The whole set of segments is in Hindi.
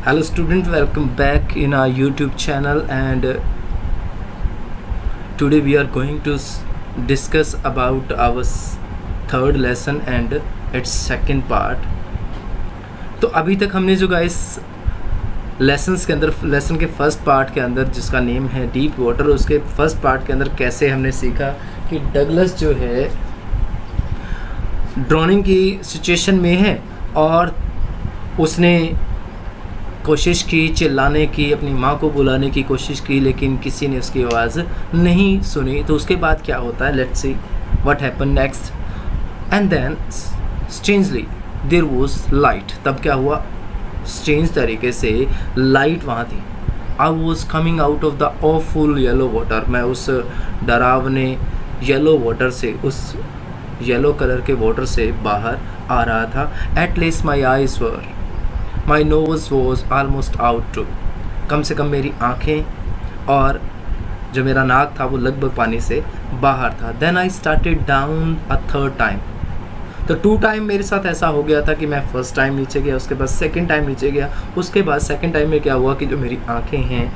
Hello student, welcome back in our YouTube channel, and today we are going to discuss about our third lesson and its second part. तो अभी तक हमने जो गाइस लेसन के फर्स्ट पार्ट के अंदर जिसका नेम है डीप वाटर, उसके फर्स्ट पार्ट के अंदर कैसे हमने सीखा कि डगलस जो है ड्रोनिंग की सिचुएशन में है और उसने कोशिश की चिल्लाने की, अपनी माँ को बुलाने की कोशिश की, लेकिन किसी ने उसकी आवाज़ नहीं सुनी। तो उसके बाद क्या होता है, let's see what happen next. And then strangely there was light. तब क्या हुआ, स्ट्रेंज तरीके से लाइट वहाँ थी। I was coming out of the awful yellow water. मैं उस डरावने येलो वाटर से, उस येलो कलर के वाटर से बाहर आ रहा था। At least my eyes were, my nose was almost out too. कम से कम मेरी आँखें और जो मेरा नाक था वो लगभग पानी से बाहर था। Then I started down a third time. तो 2 टाइम मेरे साथ ऐसा हो गया था कि मैं फर्स्ट टाइम नीचे गया, उसके बाद सेकंड टाइम नीचे गया। उसके बाद सेकंड टाइम में क्या हुआ कि जो मेरी आँखें हैं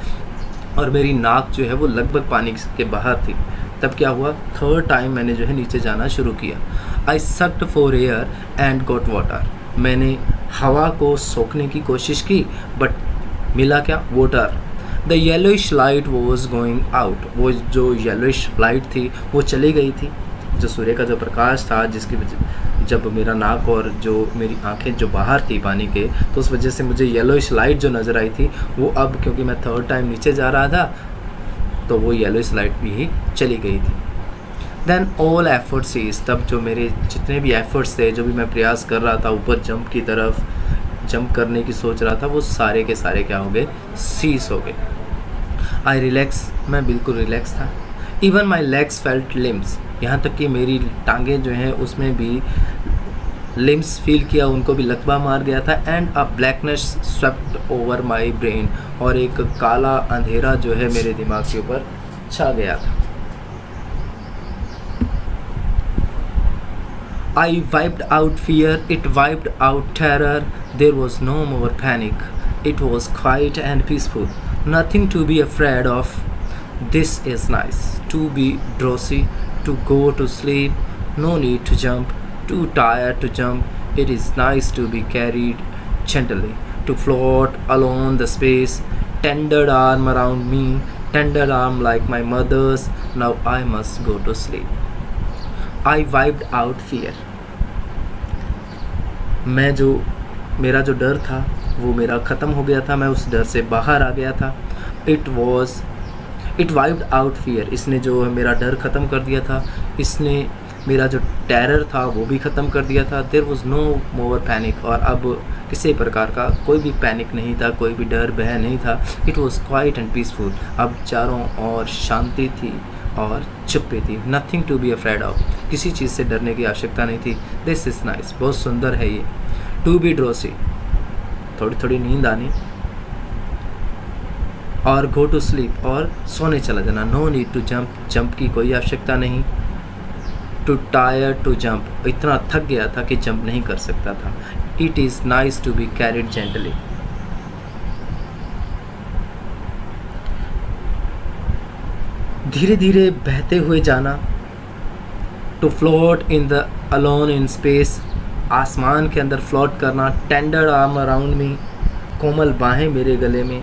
और मेरी नाक जो है वो लगभग पानी के बाहर थी। तब क्या हुआ, थर्ड टाइम मैंने जो है नीचे जाना शुरू किया। I sucked for air and got water. मैंने हवा को सोखने की कोशिश की बट मिला क्या, water. The yellowish light was going out. वो जो येलोइश लाइट थी वो चली गई थी। जो सूर्य का जो प्रकाश था, जिसकी वजह जब मेरा नाक और जो मेरी आंखें जो बाहर थी पानी के, तो उस वजह से मुझे येलोइश लाइट जो नज़र आई थी वो अब, क्योंकि मैं थर्ड टाइम नीचे जा रहा था, तो वो येलोइश लाइट भी चली गई थी। Then all efforts cease. तब जो मेरे जितने भी एफर्ट्स थे, जो भी मैं प्रयास कर रहा था ऊपर जंप की तरफ, जंप करने की सोच रहा था, वो सारे के सारे क्या हो गए, सीज हो गए। आई रिलैक्स, मैं बिल्कुल रिलैक्स था। Even my legs felt limbs. यहाँ तक कि मेरी टांगें जो हैं उसमें भी लिम्स फील किया, उनको भी लकवा मार गया था। And a blackness swept over my brain. और एक काला अंधेरा जो है मेरे दिमाग के ऊपर छा गया था। I wiped out fear, it wiped out terror, there was no more panic. It was quiet and peaceful. Nothing to be afraid of. This is nice. To be drowsy, to go to sleep, no need to jump, too tired to jump. It is nice to be carried gently, to float along the space, tender arm around me, tender arm like my mother's. Now I must go to sleep. I wiped out fear. मेरा जो डर था वो मेरा ख़त्म हो गया था, मैं उस डर से बाहर आ गया था। It wiped out fear. इसने जो मेरा डर ख़त्म कर दिया था, इसने मेरा जो टेरर था वो भी ख़त्म कर दिया था। There was no more panic. और अब किसी प्रकार का कोई भी पैनिक नहीं था, कोई भी डर भय नहीं था। It was quite and peaceful. अब चारों ओर शांति थी और चुप्पी थी। Nothing to be afraid of. किसी चीज़ से डरने की आवश्यकता नहीं थी। दिस इज़ नाइस, बहुत सुंदर है ये। टू बी ड्रोसी, थोड़ी थोड़ी नींद आनी, और गो टू स्लीप, और सोने चला जाना। No need to jump, jump की कोई आवश्यकता नहीं। टू टायर टू जंप, इतना थक गया था कि जंप नहीं कर सकता था। It is nice to be carried gently. धीरे धीरे बहते हुए जाना। To float in the alone in space, आसमान के अंदर फ्लोट करना। टेंडर आर्म अराउंड मी, कोमल बाहें मेरे गले में।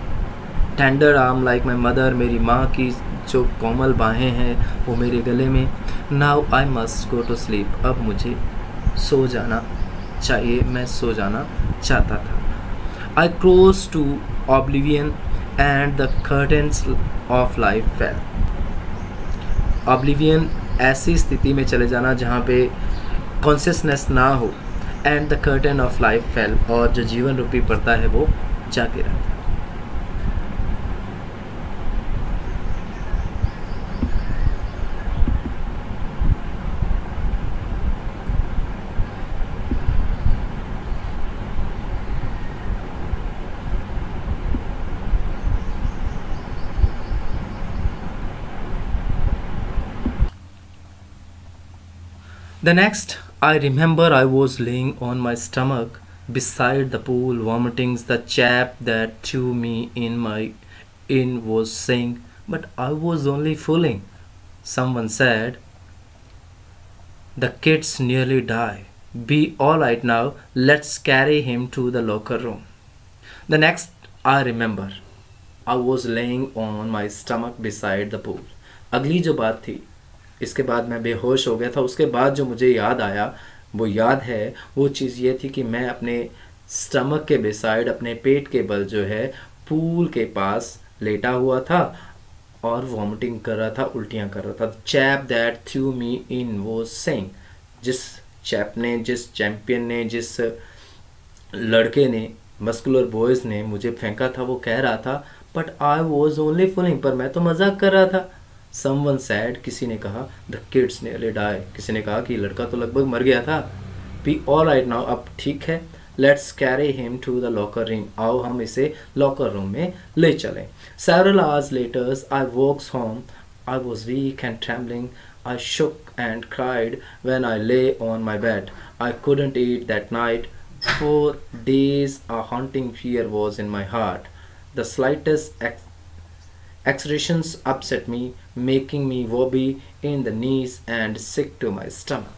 Tender arm like my mother, मेरी माँ की जो कोमल बाहें हैं वो मेरे गले में। Now I must go to sleep. अब मुझे सो जाना चाहिए, मैं सो जाना चाहता था। I crossed to oblivion and the curtains of life fell. Oblivion, ऐसी स्थिति में चले जाना जहाँ पे कॉन्शियसनेस ना हो। And the curtain of life fail, और जो जीवन रूपी पर्दा है वो जाके रहता है। The next, I remember I was laying on my stomach beside the pool vomiting. The chap that threw me in was saying, but I was only fooling. Someone said, the kid's nearly died. Be alright now, let's carry him to the locker room. The next I remember, I was laying on my stomach beside the pool. अगली जो बात थी, इसके बाद मैं बेहोश हो गया था, उसके बाद जो मुझे याद आया वो याद है, वो चीज़ ये थी कि मैं अपने स्टमक के बिसाइड, अपने पेट के बल जो है पूल के पास लेटा हुआ था और वॉमिटिंग कर रहा था, उल्टियाँ कर रहा था. चैप दैट थ्रू मी इन वो सेइंग, जिस चैप ने, जिस चैम्पियन ने, जिस लड़के ने, मस्कुलर बॉयज़ ने मुझे फेंका था, वो कह रहा था but I was only fooling, पर मैं तो मजाक कर रहा था. समवन सैड, किसी ने कहा द किड्स नियरली डाई, किसी ने कहा कि लड़का तो लगभग मर गया था. बी ऑल राइट नाउ, अब ठीक है. Let's carry him to the locker room, आओ हम इसे लॉकर रूम में ले चलें. Several hours later I walks home. I was weak and trembling. I shook and cried when I lay on my bed. I couldn't eat that night. For days a haunting fear was in my heart. The slightest exertions upset me, making me wobbly in the knees and sick to my stomach.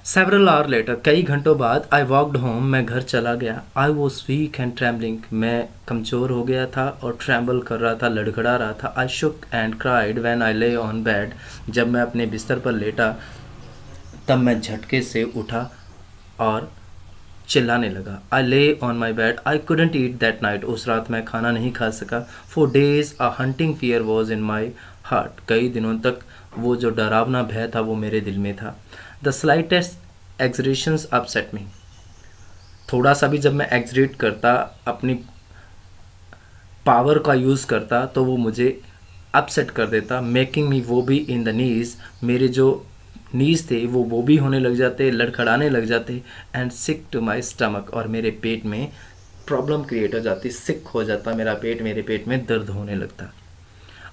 Several hours later, कई घंटों बाद, I walked home, मैं घर चला गया. I was weak and trembling, मैं कमज़ोर हो गया था और ट्रैम्बल कर रहा था, लड़खड़ा रहा था. I shook and cried when I lay on bed, जब मैं अपने बिस्तर पर लेटा तब मैं झटके से उठा और चिल्लाने लगा. I lay on my bed, I couldn't eat that night, उस रात मैं खाना नहीं खा सका. For days a hunting fear was in my heart, कई दिनों तक वो जो डरावना भय था वो मेरे दिल में था. The slightest exertions upset me, थोड़ा सा भी जब मैं एक्सरेट करता, अपनी पावर का यूज़ करता, तो वो मुझे अपसेट कर देता. मेकिंग मी वो भी इन द नीज, मेरे जो नीज थे वो भी होने लग जाते, लड़खड़ाने लग जाते. And sick to my stomach, और मेरे पेट में प्रॉब्लम क्रिएट हो जाती, सिक हो जाता मेरा पेट, मेरे पेट में दर्द होने लगता.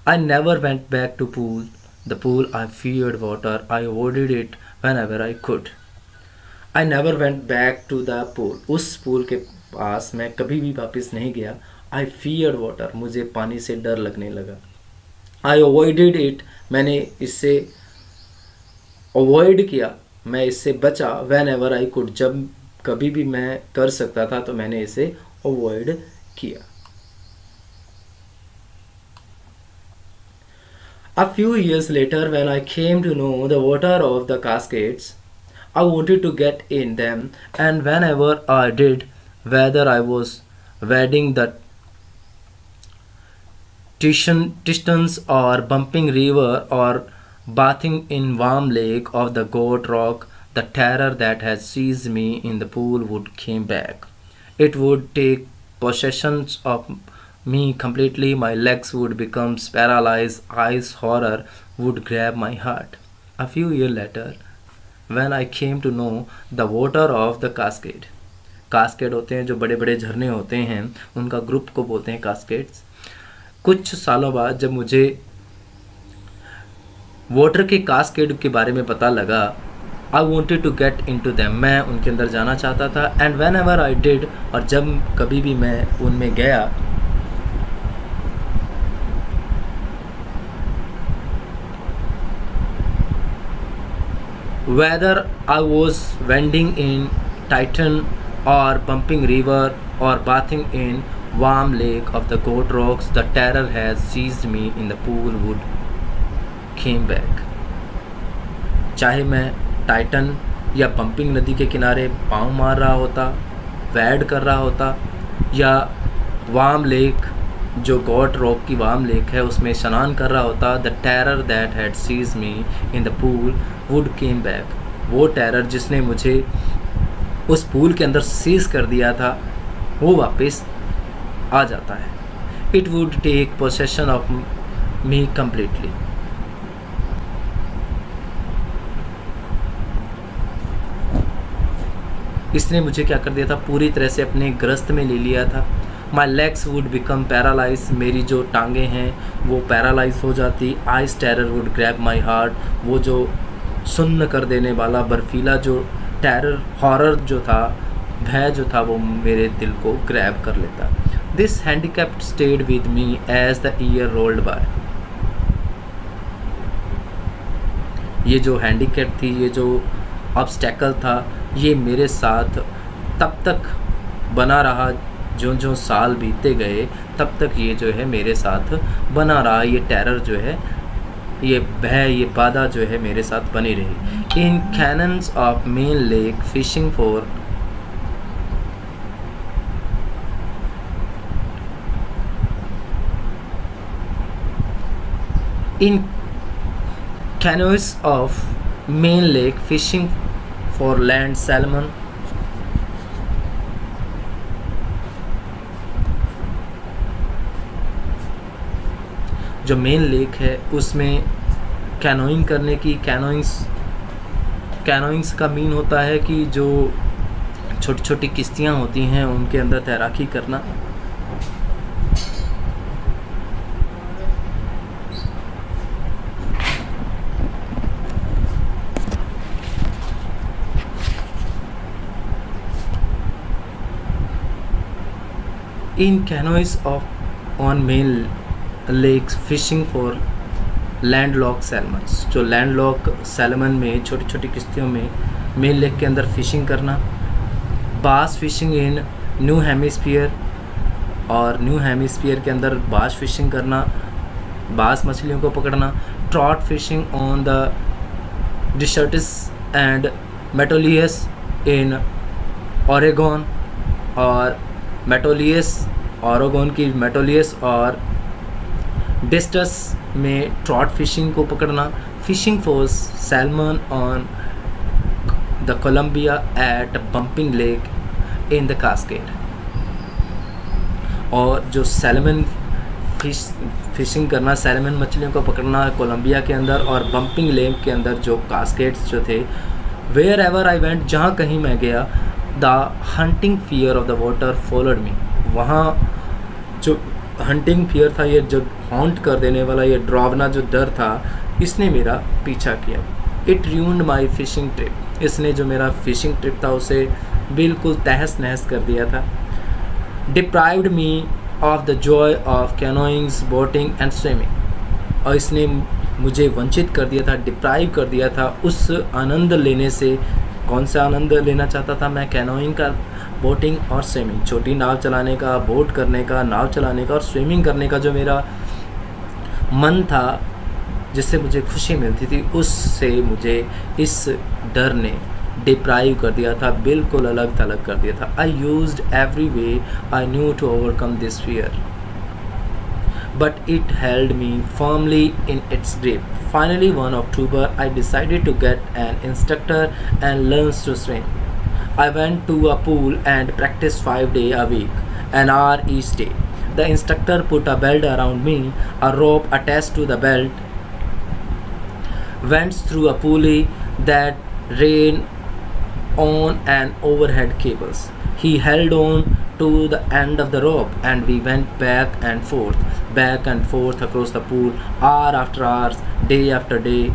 I never went back to pool. The pool I feared water. I avoided it whenever I could. I never went back to the pool. उस पूल के पास मैं कभी भी वापस नहीं गया. I feared water. मुझे पानी से डर लगने लगा. I avoided it. मैंने इससे अवॉइड किया, मैं इससे बचा. whenever I could. जब कभी भी मैं कर सकता था तो मैंने इसे अवॉइड किया. A few years later, when I came to know the water of the cascades, I wanted to get in them, and whenever I did, whether I was wading the Tistons or bumping river or bathing in warm lake of the goat rock, the terror that had seized me in the pool would came back. It would take possession of me completely. My legs would become paralyzed. Eyes horror would grab my heart. A few years later, when I came to know the water of the cascade, cascade होते हैं जो बड़े बड़े झरने होते हैं, उनका ग्रुप को बोलते हैं कास्केड्स. कुछ सालों बाद जब मुझे वाटर के कास्केड के बारे में पता लगा, I wanted to get into them, मैं उनके अंदर जाना चाहता था. And whenever I did, और जब कभी भी मैं उनमें गया, whether I was wading in Titan or bumping river or bathing in warm lake of the goat rocks, the terror has seized me in the pool would came back. चाहे मैं टाइटन या बम्पिंग नदी के किनारे पाँव मार रहा होता, वैड कर रहा होता, या वार्म लेक जो गॉट रॉक की वार्म लेक है उसमें स्नान कर रहा होता, the terror that had sees me in the pool would came back. वो टेरर जिसने मुझे उस पूल के अंदर सीज कर दिया था वो वापस आ जाता है. It would take possession of me completely. इसने मुझे क्या कर दिया था, पूरी तरह से अपने ग्रस्त में ले लिया था. My legs would become paralyse, मेरी जो टांगें हैं वो पैरालाइज हो जाती. Eyes terror would grab my heart, वो जो सुन्न कर देने वाला बर्फीला जो टेरर, हॉरर जो था, भय जो था, वो मेरे दिल को ग्रैब कर लेता। This handicap stayed with me as the year rolled by. ये जो हैंडीकैप थी, ये जो ऑब्स्टेकल था, ये मेरे साथ तब तक बना रहा, जो जो साल बीते गए तब तक ये जो है मेरे साथ बना रहा। ये टेरर जो है, ये भय, ये बाधा जो है मेरे साथ बनी रही। In canoes of Maine lake fishing for in canoes of main lake fishing for land salmon, जो मेन लेक है उसमें कैनोइंग करने की, कैनोइंग्स का मीन होता है कि जो छोटी छोटी किश्तियाँ होती हैं उनके अंदर तैराकी करना। In canoes of on Maine lakes fishing for landlocked salmons, जो लैंडलॉक सैल्मन में छोटी छोटी किश्तियों में मेन लेक के अंदर फिशिंग करना। Bass fishing in new hemisphere, और न्यू हेमिस्फीयर के अंदर बास फिशिंग करना, बास मछलियों को पकड़ना। Trout fishing on the Deschutes and Metolius in Oregon, और मेटोलियस, ओरेगोन की मेटोलियस और डिस्टस में ट्रॉट फिशिंग को पकड़ना। Fishing for salmon on the Columbia at Bumping lake in the Cascade, और जो सैल्मन फिशिंग करना, सैल्मन मछलियों को पकड़ना कोलंबिया के अंदर और बम्पिंग लेक के अंदर जो कास्केड्स जो थे। वेयर एवर आई वेंट, जहाँ कहीं मैं गया, the hunting fear of the water followed me, वहाँ जो हंटिंग फियर था, ये जो हॉन्ट कर देने वाला, ये डरावना जो डर था, इसने मेरा पीछा किया। It ruined my fishing trip, इसने जो मेरा फिशिंग ट्रिप था उसे बिल्कुल तहस नहस कर दिया था। Deprived me of the joy of canoeings, boating and swimming, और इसने मुझे वंचित कर दिया था, डिप्राइव कर दिया था उस आनंद लेने से। कौन सा आनंद लेना चाहता था मैं? कैनोइंग का, बोटिंग और स्विमिंग, छोटी नाव चलाने का, बोट करने का, नाव चलाने का और स्विमिंग करने का जो मेरा मन था, जिससे मुझे खुशी मिलती थी, उससे मुझे इस डर ने डिप्राइव कर दिया था, बिल्कुल अलग थलग कर दिया था। I used every way I knew to overcome this fear, but it held me firmly in its grip. Finally, one October, I decided to get an instructor and learn to swim. I went to a pool and practiced 5 days a week, an hour each day. The instructor put a belt around me, a rope attached to the belt went through a pulley that ran on an overhead cables. He held on to the end of the rope and we went back and forth across the pool, hour after hour, day after day,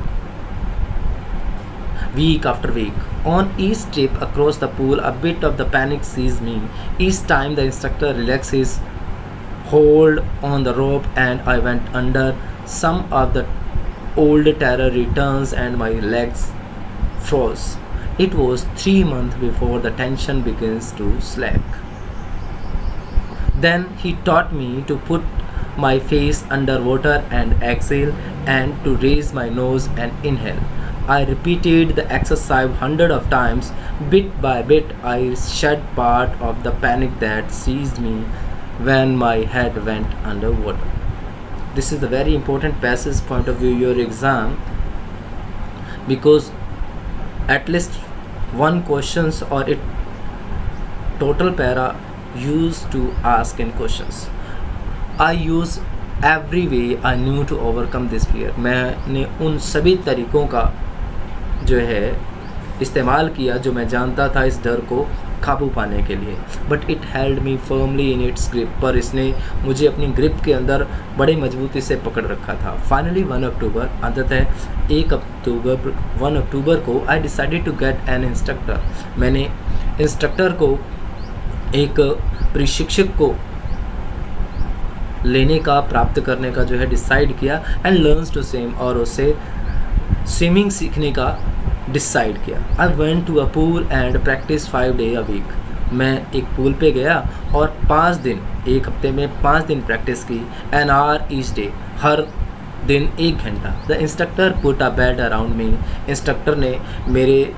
week after week. On each trip across the pool, a bit of the panic seized me. Each time the instructor relaxed his hold on the rope and I went under. Some of the old terror returns and my legs froze. It was 3 months before the tension begins to slack. Then he taught me to put my face under water and exhale, and to raise my nose and inhale. I repeated the exercise 100 of times. Bit by bit, I shed part of the panic that seized me when my head went underwater. This is the very important passage point of view your exam, because at least one questions or it total para used to ask in questions. I use every way I knew to overcome this fear. मैंने उन सभी तरीक़ों का जो है इस्तेमाल किया जो मैं जानता था इस डर को काबू पाने के लिए, but it held me firmly in its grip, पर इसने मुझे अपनी ग्रिप के अंदर बड़े मजबूती से पकड़ रखा था। फाइनली 1 अक्टूबर, अंततः 1 अक्टूबर को I decided to get an instructor, मैंने इंस्ट्रक्टर को, एक प्रशिक्षक को लेने का, प्राप्त करने का जो है डिसाइड किया, एंड लर्न्स टू स्विम, और उससे स्विमिंग सीखने का डिसाइड किया। I went to a pool and practice 5 days a week, मैं एक पूल पे गया और 5 दिन, एक हफ्ते में 5 दिन प्रैक्टिस की। एन आवर ईच डे, हर दिन 1 घंटा। The instructor put a belt around me, instructor ने मेरे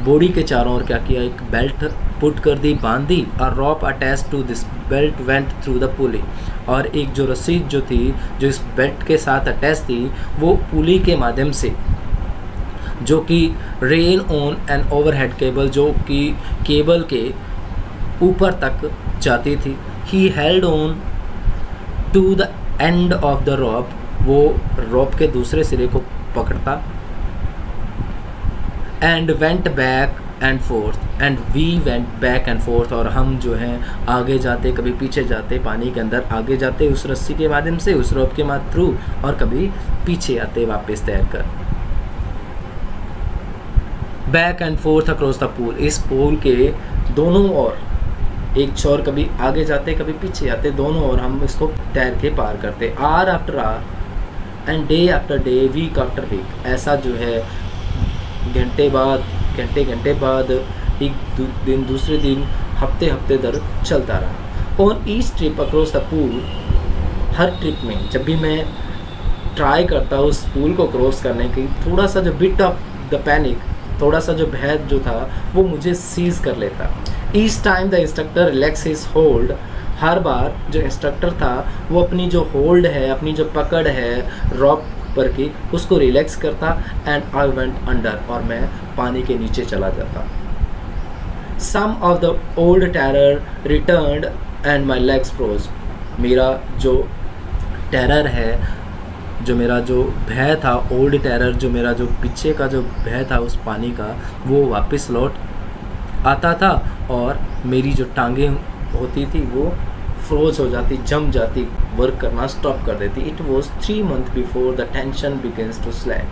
बॉडी के चारों ओर क्या किया, एक बेल्ट पुट कर दी, बांध दी। A rope attach to this belt went through the pulley, और एक जो रस्सी जो थी, जो इस बेल्ट के साथ अटैच थी, वो पुली के माध्यम से, जो कि ran on an overhead cable, जो कि केबल के ऊपर तक जाती थी। He held on to the end of the rope, वो रॉप के दूसरे सिरे को पकड़ता। And went back and forth, and we went back and forth, और हम जो हैं आगे जाते, कभी पीछे जाते, पानी के अंदर आगे जाते उस रस्सी के माध्यम से, उस रॉप के थ्रू, और कभी पीछे आते वापस तैर कर। Back and fourth across the pool, इस पूल के दोनों ओर, एक छोर कभी आगे जाते कभी पीछे आते, दोनों ओर हम इसको तैर के पार करते। Hour after hour and day after day, week after week, ऐसा जो है घंटे बाद, एक दिन दूसरे दिन, हफ्ते दर चलता रहा। On each trip across the pool, her trip में जब भी मैं ट्राई करता उस पूल को क्रॉस करने की, थोड़ा सा जो बिट ऑफ द पैनिक, थोड़ा सा जो भय जो था वो मुझे सीज कर लेता। Each time the instructor relax his hold, हर बार जो इंस्ट्रक्टर था वो अपनी जो होल्ड है, अपनी जो पकड़ है रॉप पर की, उसको रिलैक्स करता। एंड आई वेंट अंडर, और मैं पानी के नीचे चला जाता। Some of the old terror returned and my legs froze, मेरा जो टेरर है, जो मेरा जो भय था, ओल्ड टेरर, जो मेरा जो पीछे का जो भय था उस पानी का, वो वापस लौट आता था, और मेरी जो टांगें होती थी वो फ्रोज हो जाती, जम जाती, वर्क करना स्टॉप कर देती। It was 3 months before the tension begins to slack,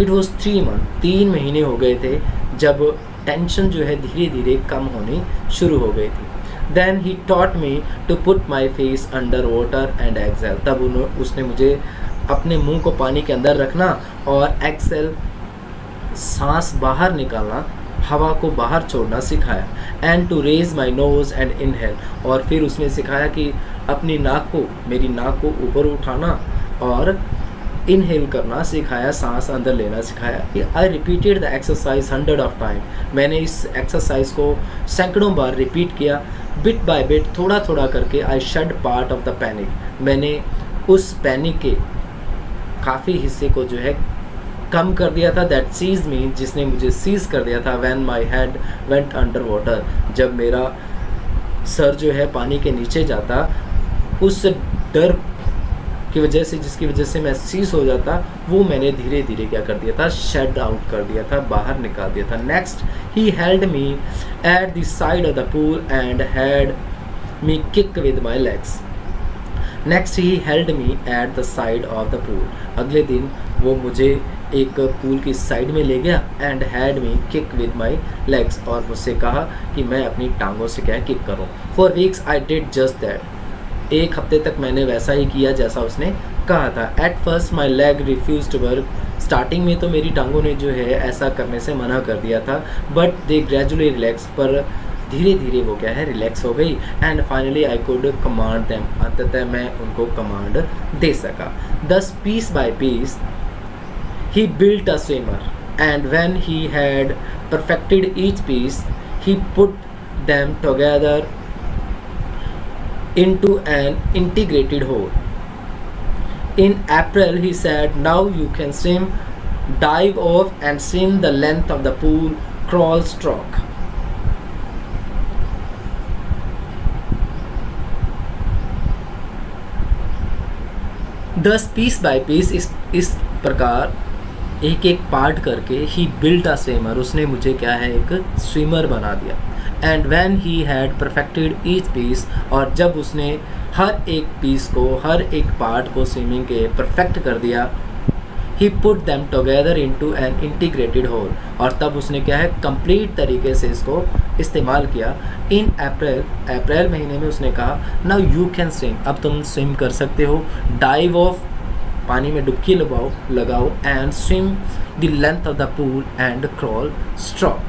it was 3 months, 3 महीने हो गए थे जब टेंशन जो है धीरे धीरे कम होनी शुरू हो गई थी। Then he taught me to put my face under water and exhale, तब उसने मुझे अपने मुंह को पानी के अंदर रखना और एक्सेल, सांस बाहर निकालना, हवा को बाहर छोड़ना सिखाया। And to raise my nose and inhale, और फिर उसने सिखाया कि अपनी नाक को, मेरी नाक को ऊपर उठाना और इनहेल करना सिखाया, सांस अंदर लेना सिखाया। I repeated the exercise 100 of time, मैंने इस एक्सरसाइज को सैकड़ों बार रिपीट किया। बिट बाय बिट, थोड़ा थोड़ा करके, I shed part of the panic, मैंने उस पैनिक के काफ़ी हिस्से को जो है कम कर दिया था। दैट सीज मी, जिसने मुझे सीज कर दिया था। When my head went under water, जब मेरा सर जो है पानी के नीचे जाता, उस डर की वजह से, जिसकी वजह से मैं सीज हो जाता, वो मैंने धीरे धीरे क्या कर दिया था, शेड आउट कर दिया था, बाहर निकाल दिया था। Next he held me at the side of the pool and had me kick with my legs. Next he held me at the side of the pool, अगले दिन वो मुझे एक पूल की साइड में ले गया। And had me kick with my legs, और मुझसे कहा कि मैं अपनी टांगों से क्या किक करूं। For weeks I did just that, एक हफ्ते तक मैंने वैसा ही किया जैसा उसने कहा था। At first my leg refuse to work, starting में तो मेरी टांगों ने जो है ऐसा करने से मना कर दिया था, बट दे ग्रेजुअली रिलैक्स, पर धीरे धीरे वो क्या है रिलैक्स हो गई। And finally I could command them, अंततः मैं उनको कमांड दे सका। Thus piece by piece he built a swimmer, and when he had perfected each piece, he put them together into an integrated whole. In April, he said, now you can swim, dive off and swim the length of the pool, crawl stroke. दस पीस बाय पीस इस प्रकार एक एक पार्ट करके ही बिल्ट अ स्विमर, उसने मुझे क्या है एक स्विमर बना दिया। And when he had perfected each piece, और जब उसने हर एक पीस को, हर एक पार्ट को स्विमिंग के परफेक्ट कर दिया, he put them together into an integrated whole, और तब उसने क्या है कंप्लीट तरीके से इसको इस्तेमाल किया। इन अप्रैल महीने में उसने कहा नाउ यू कैन स्विम, अब तुम स्विम कर सकते हो। डाइव ऑफ, पानी में डुबकी लगाओ and swim the length of the pool and crawl stroke,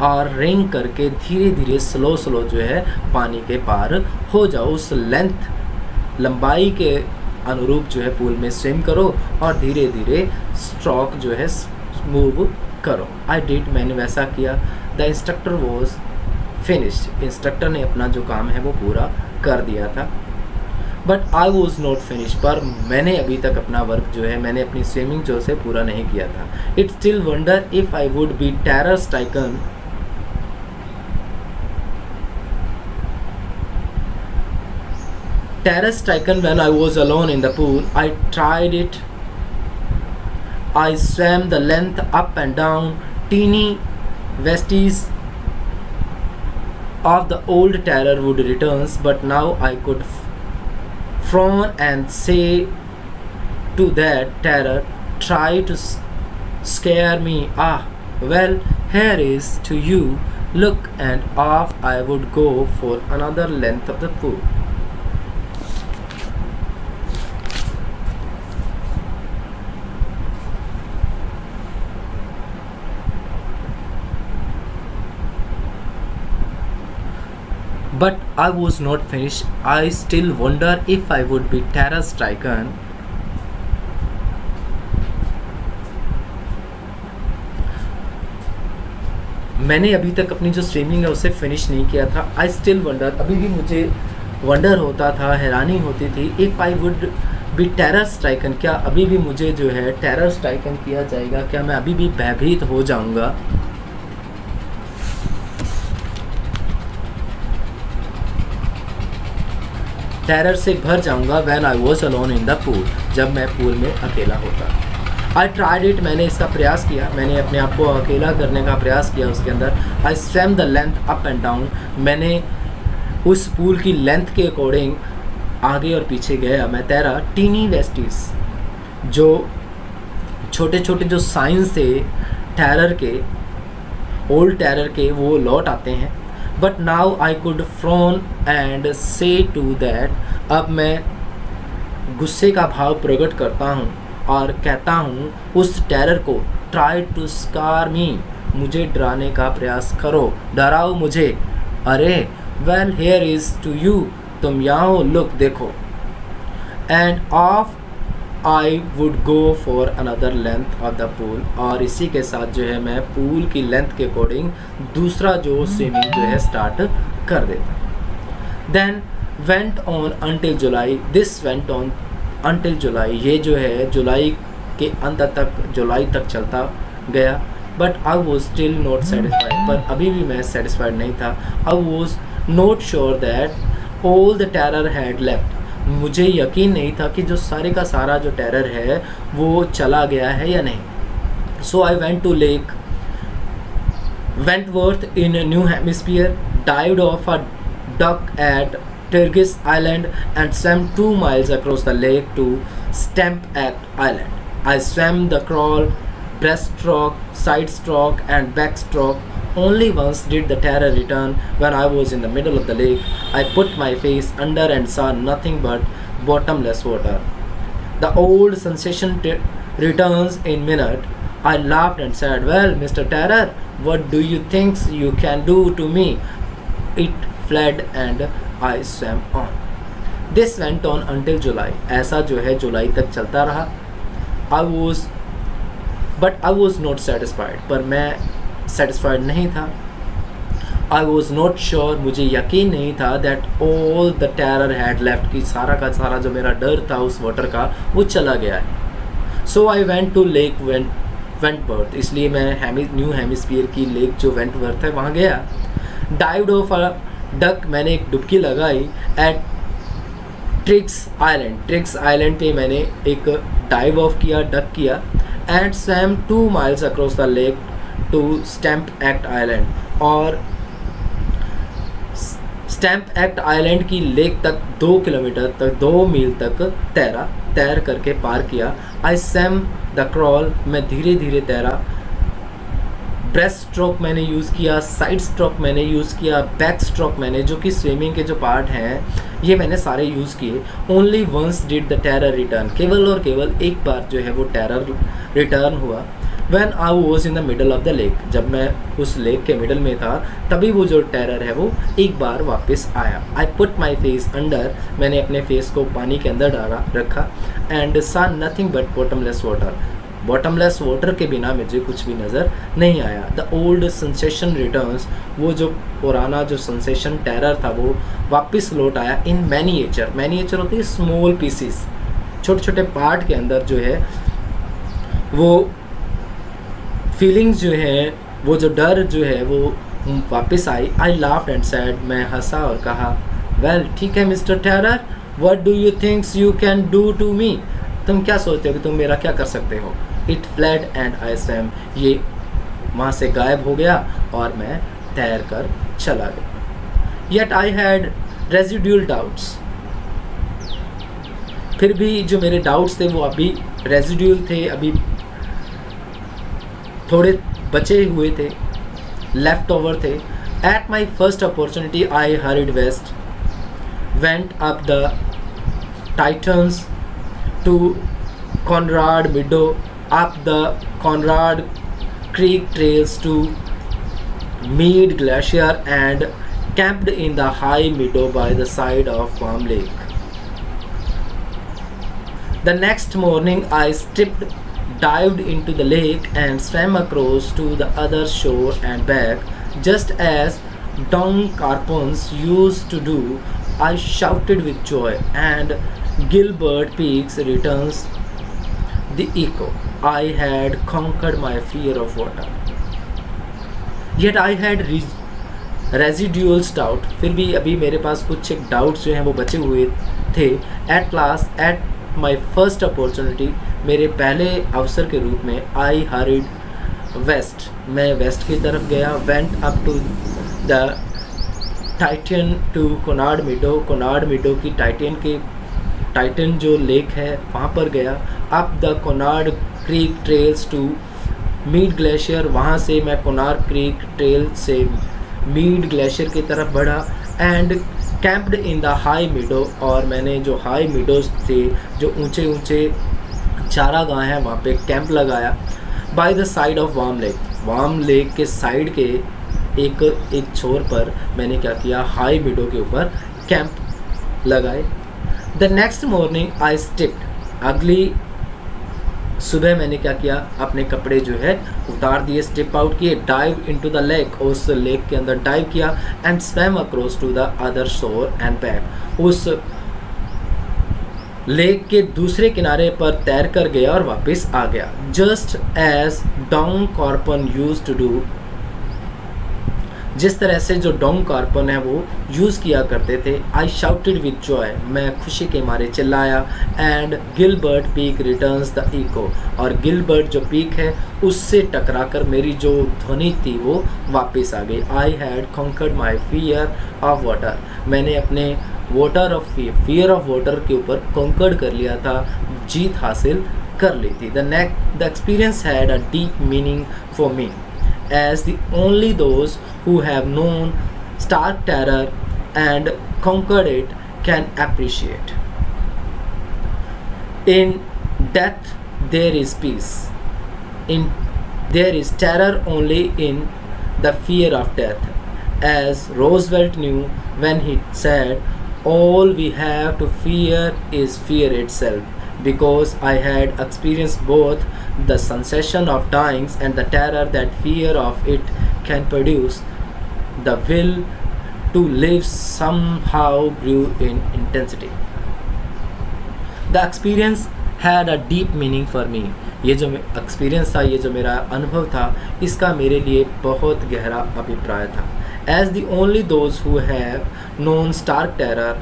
और रिंग करके धीरे धीरे स्लो जो है पानी के पार हो जाओ। उस लेंथ, लंबाई के अनुरूप जो है पूल में स्विम करो और धीरे धीरे स्ट्रोक जो है मूव करो। आई डिड, मैंने वैसा किया। The instructor was finished, instructor ने अपना जो काम है वो पूरा कर दिया था। But I was not finish, पर मैंने अभी तक अपना वर्क जो है, मैंने अपनी स्विमिंग जो से पूरा नहीं किया था। It still wonder if I would be terror stricken, when I was alone in the pool. I tried it. I swam the length up and down teeny vesties of the old terror would returns, but now I could frown and say to that terror, try to scare me. Ah, well, here is to you. Look, and off I would go for another length of the pool. But I was not finished. I still wonder if I would be terror stricken. मैंने अभी तक अपनी जो स्विमिंग है उसे फिनिश नहीं किया था। आई स्टिल वंडर, अभी भी मुझे वंडर होता था, हैरानी होती थी। If I would be terror stricken, क्या अभी भी मुझे जो है टेरर स्ट्राइकन किया जाएगा, क्या मैं अभी भी भयभीत हो जाऊंगा। टेरर से भर जाऊंगा। When I was alone in the pool, जब मैं पूल में अकेला होता। आई ट्राइड इट, मैंने इसका प्रयास किया, मैंने अपने आप को अकेला करने का प्रयास किया उसके अंदर। आई swum the length up and down, मैंने उस पूल की लेंथ के अकॉर्डिंग आगे और पीछे गया, मैं तैरा। टीनी वेस्टीज, जो छोटे छोटे जो साइंस थे टेरर के, ओल्ड टेरर के, वो लौट आते हैं। But now I could frown and से टू दैट, अब मैं गुस्से का भाव प्रकट करता हूँ और कहता हूँ उस टेरर को, ट्राई टू स्कार मी, मुझे डराने का प्रयास करो, डराओ मुझे। अरे well here is to you, तुम यहाँ हो, लुक देखो। And off I would go for another length of the pool, और इसी के साथ जो है मैं पूल की लेंथ के अकॉर्डिंग दूसरा जो स्विमिंग जो है स्टार्ट कर देता। Then went on until July, this went on until July, ये जो है जुलाई के अंत तक, जुलाई तक चलता गया। But I was still not satisfied, पर अभी भी मैं सेटिस्फाइड नहीं था। I was not sure that all the terror had left, मुझे यकीन नहीं था कि जो सारे का सारा जो टेरर है वो चला गया है या नहीं। So I went to Lake Wentworth in new Hampshire, dived off a dock at Tirgis Island and swam 2 miles across the lake to Stamp Act Island. I swam the crawl, breaststroke, side stroke and backstroke. Only once did the terror return when I was in the middle of the lake. I put my face under and saw nothing but bottomless water. The old sensation returns in minute. I laughed and said, well, Mr. Terror, what do you think you can do to me? It fled and I swam on. This went on until July. ऐसा जो है जुलाई तक चलता रहा। But I was not satisfied. पर मैं satisfied नहीं था। I was not sure, मुझे यकीन नहीं था that all the terror had left, कि सारा का सारा जो मेरा डर था उस वाटर का वो चला गया है। So I went to Lake Wentworth, इसलिए मैं न्यू हेमिस्फीयर की लेक जो वेंटवर्थ है वहाँ गया। Dived off a डक, मैंने एक डुबकी लगाई। एट ट्रिक्स आइलैंड पे मैंने एक डाइव ऑफ किया, डक किया and swam 2 miles across the lake to Stamp Act Island, और स्टैम्प एक्ट आइलैंड की लेक तक 2 किलोमीटर तक 2 मील तक तैर करके पार किया। आई स्वैम द क्रॉल, मैं धीरे धीरे तैरा। ब्रेस्ट स्ट्रोक मैंने यूज़ किया, साइड स्ट्रोक मैंने यूज़ किया, बैक स्ट्रोक मैंने, जो कि स्विमिंग के जो पार्ट हैं ये मैंने सारे यूज़ किए। Only once did the terror return, केवल और केवल एक बार जो है वो टेरर रिटर्न हुआ। When I was in the middle of the lake, जब मैं उस लेक के मिडल में था तभी वो जो टेरर है वो एक बार वापस आया। I put my face under, मैंने अपने फेस को पानी के अंदर रखा एंड सा nothing but bottomless water, bottomless water के बिना मुझे कुछ भी नज़र नहीं आया। द ओल्ड सेंसेशन रिटर्न्स, वो जो पुराना जो सेंसेशन टेरर था वो वापस लौट आया। इन मैनिएचर, मैनिएचर होती है स्मॉल पीसीस, छोटे छोटे पार्ट के अंदर जो है वो फीलिंग्स जो है, वो जो डर जो है वो वापस आई। आई लाफ्ड एंड सैड, मैं हंसा और कहा वेल ठीक है Mister Terror, what do you thinks you can do to me, तुम क्या सोचते हो कि तुम मेरा क्या कर सकते हो। It fled and I swum, ये वहाँ से गायब हो गया और मैं तैर कर चला गया। Yet I had residual doubts, फिर भी जो मेरे डाउट्स थे वो अभी रेजिड्यूल थे, अभी थोड़े बचे हुए थे, लेफ्ट ओवर थे। At my first opportunity I hurried west, went up the Tieton to Conrad Meadow, up the Conrad Creek trails to Mead Glacier and camped in the high meadow by the side of Warm Lake. The next morning I dived into the lake and swam across to the other shore and back, just as Don Carpons used to do. I shouted with joy and Gilbert Peaks returns the echo. I had conquered my fear of water. Yet I had residual doubt. फिर भी अभी मेरे पास कुछ एक डाउट्स जो हैं वो बचे हुए थे। At last, at my first opportunity, मेरे पहले अवसर के रूप में I hurried west. मैं वेस्ट की तरफ गया। Went up to the Titan to Conrad Meadow. Conrad Meadow की टाइटन जो लेक है वहाँ पर गया। Up the Conrad Creek trails to Mead Glacier, वहाँ से मैं कोनार्ड क्रीक ट्रेल से मीड ग्लेशियर की तरफ बढ़ा। And camped in the high meadow, और मैंने जो हाई मीडोज थे, जो ऊंचे ऊंचे चारागाह हैं, वहाँ पे कैंप लगाया। By the side of warm lake के साइड के एक छोर पर मैंने क्या किया, हाई मीडो के ऊपर कैंप लगाए। The next morning I striped, अगली सुबह मैंने क्या किया, अपने कपड़े जो है उतार दिए, स्टिप आउट किए, डाइव इनटू द लेक, उस लेक के अंदर डाइव किया। And swam across to the other shore and back, उस लेक के दूसरे किनारे पर तैर कर गया और वापस आ गया। Just as Don Corpin used to do, जिस तरह से जो डॉन कॉर्पन है वो यूज़ किया करते थे। आई शाउटेड विद जॉय, मैं खुशी के मारे चिल्लाया। And Gilbert peak returns the echo, और गिलबर्ट जो पीक है उससे टकराकर मेरी जो ध्वनि थी वो वापस आ गई। I had conquered my fear of water, मैंने अपने फियर ऑफ वाटर के ऊपर कॉन्कर्ड कर लिया था, जीत हासिल कर ली थी। The experience had a deep meaning for me, as the only those who have known stark terror and conquered it can appreciate. In death there is peace. There is terror only in the fear of death. As Roosevelt knew when he said, all we have to fear is fear itself. Because I had experienced both the sensation of dying and the terror that fear of it can produce, the will to live somehow grew in intensity. The experience had a deep meaning for me. ये जो एक्सपीरियंस था, ये जो मेरा अनुभव था, इसका मेरे लिए बहुत गहरा अभिप्राय था। As the only those who have known stark terror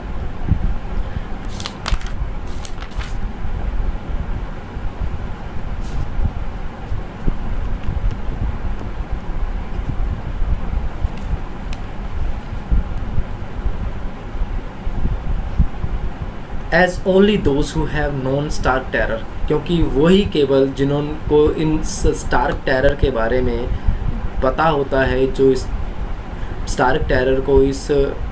as only those who have known stark terror, क्योंकि वही केवल जिन्होंने इन स्टार्क टेरर के बारे में पता होता है, जो इस स्टार्क टेरर को, इस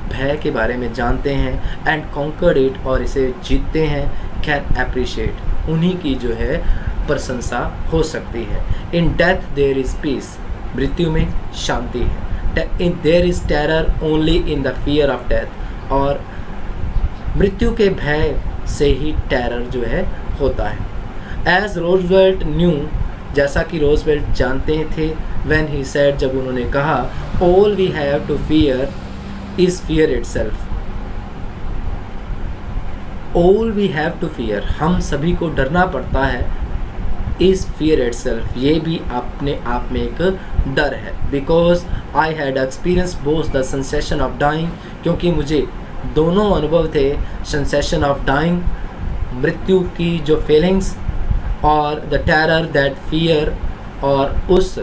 भय के बारे में जानते हैं, एंड कॉन्कर्ड इट, और इसे जीतते हैं, कैन अप्रिशिएट, उन्हीं की जो है प्रशंसा हो सकती है। In death there is peace, मृत्यु में शांति है। There is terror only in the fear of death, और मृत्यु के भय से ही टेरर जो है होता है। एज रोजवेल्ट न्यू, जैसा कि रोजवेल्ट जानते थे, व्हेन ही सेड, जब उन्होंने कहा, all we have to fear is fear itself. All we have to fear, हम सभी को डरना पड़ता है, इज़ फियर इटसेल्फ, ये भी अपने आप में एक डर है। Because I had experience both the sensation of dying, क्योंकि मुझे दोनों अनुभव थे, सेंसेशन ऑफ डाइंग, मृत्यु की जो फीलिंग्स, और द टेरर दैट फियर, और उस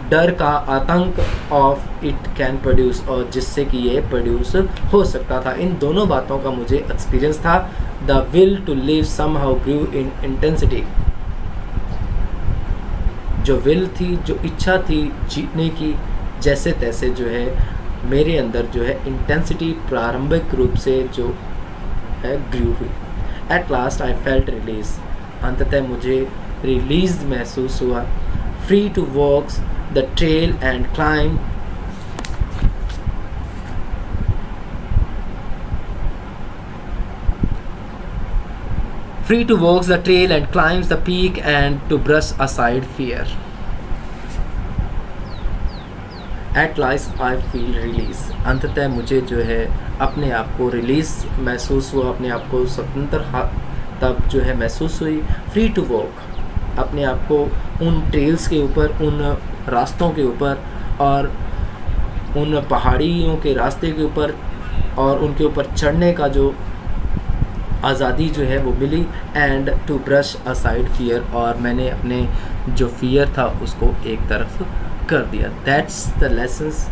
डर का आतंक ऑफ इट कैन प्रोड्यूस, और जिससे कि ये प्रोड्यूस हो सकता था। इन दोनों बातों का मुझे एक्सपीरियंस था। The will to live somehow grew in intensity, जो विल थी, जो इच्छा थी जीतने की, जैसे तैसे जो है मेरे अंदर जो है इंटेंसिटी प्रारंभिक रूप से जो है ग्रू हुई। At last I felt release, अंततः मुझे रिलीज महसूस हुआ। Free to walks the trail and climb, free to walk the trail and climb the peak and to brush aside fear. At last I feel release, अंततः मुझे जो है अपने आप को रिलीज महसूस हुआ, अपने आप को स्वतंत्र तब जो है महसूस हुई। फ्री टू वॉक, अपने आप को उन ट्रेल्स के ऊपर, उन रास्तों के ऊपर, और उन पहाड़ियों के रास्ते के ऊपर, और उनके ऊपर चढ़ने का जो आज़ादी जो है वो मिली। And to brush aside fear, और मैंने अपने जो फियर था उसको एक तरफ कर दिया। That's the lessons.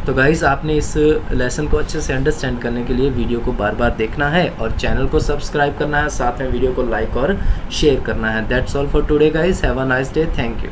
तो गाइज़, आपने इस लेसन को अच्छे से अंडरस्टैंड करने के लिए वीडियो को बार बार देखना है और चैनल को सब्सक्राइब करना है, साथ में वीडियो को लाइक और शेयर करना है। That's all for today guys, have a nice day, thank you.